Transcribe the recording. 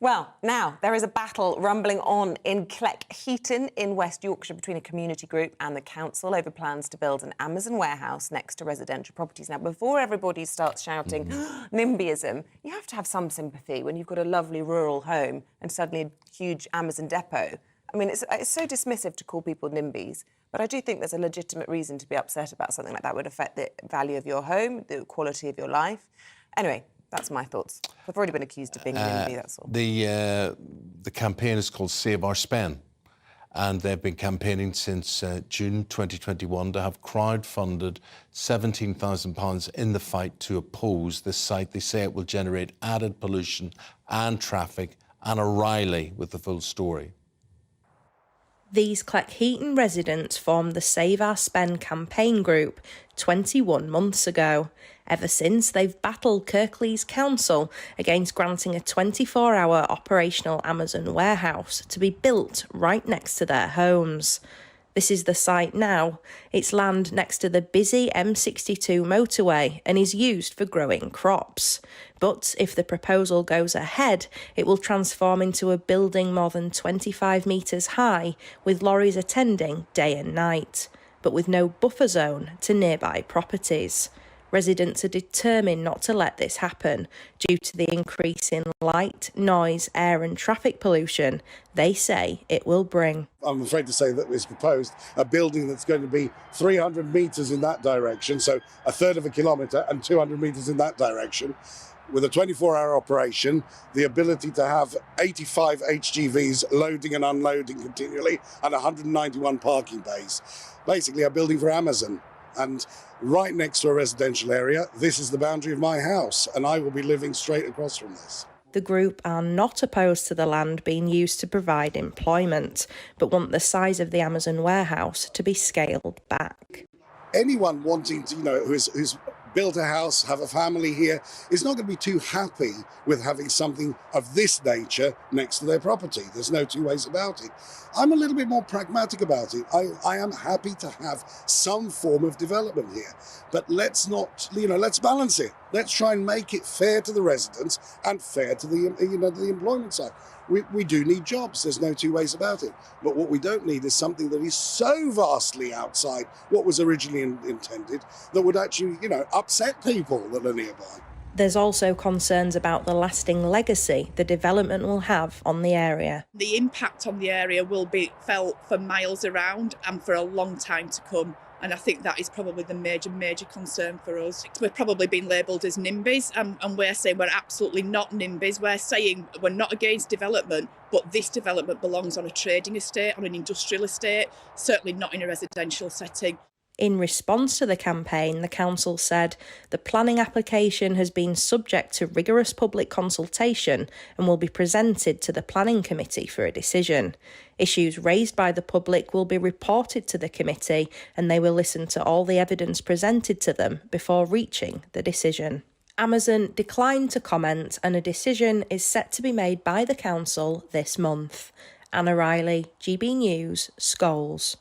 Well, now there is a battle rumbling on in Cleckheaton in West Yorkshire between a community group and the council over plans to build an Amazon warehouse next to residential properties. Now, before everybody starts shouting NIMBYism, you have to have some sympathy when you've got a lovely rural home and suddenly a huge Amazon depot. I mean, it's so dismissive to call people NIMBYs, but I do think there's a legitimate reason to be upset about something like that. It would affect the value of your home, the quality of your life. Anyway, that's my thoughts. I've already been accused of being NIMBY, that's all. The campaign is called Save Our Spen, and they've been campaigning since June 2021 to have crowd-funded £17,000 in the fight to oppose this site. They say it will generate added pollution and traffic, and O'Reilly with the full story. These Cleckheaton residents formed the Save Our Spen campaign group 21 months ago. Ever since, they've battled Kirklees Council against granting a 24-hour operational Amazon warehouse to be built right next to their homes. This is the site now. It's land next to the busy M62 motorway and is used for growing crops. But if the proposal goes ahead, it will transform into a building more than 25 metres high, with lorries attending day and night, but with no buffer zone to nearby properties. Residents are determined not to let this happen due to the increase in light, noise, air and traffic pollution they say it will bring. I'm afraid to say that it's proposed a building that's going to be 300 metres in that direction, so a third of a kilometre, and 200 metres in that direction, with a 24-hour operation, the ability to have 85 HGVs loading and unloading continually, and 191 parking bays. Basically a building for Amazon. And right next to a residential area, this is the boundary of my house, and I will be living straight across from this. The group are not opposed to the land being used to provide employment, but want the size of the Amazon warehouse to be scaled back. Anyone wanting to, who's built a house, have a family here, is not going to be too happy with having something of this nature next to their property. There's no two ways about it. I'm a little bit more pragmatic about it. I am happy to have some form of development here, but let's not, let's balance it. Let's try and make it fair to the residents and fair to the, the employment side. We do need jobs, there's no two ways about it. But what we don't need is something that is so vastly outside what was originally intended that would actually, upset people that are nearby. There's also concerns about the lasting legacy the development will have on the area. The impact on the area will be felt for miles around and for a long time to come. And I think that is probably the major concern for us. We're probably being labelled as NIMBYs, and we're saying we're absolutely not NIMBYs. We're saying we're not against development, but this development belongs on a trading estate, on an industrial estate, certainly not in a residential setting. In response to the campaign, the council said the planning application has been subject to rigorous public consultation and will be presented to the planning committee for a decision. Issues raised by the public will be reported to the committee, and they will listen to all the evidence presented to them before reaching the decision. Amazon declined to comment, and a decision is set to be made by the council this month. Anna Riley, GB News, Scholes.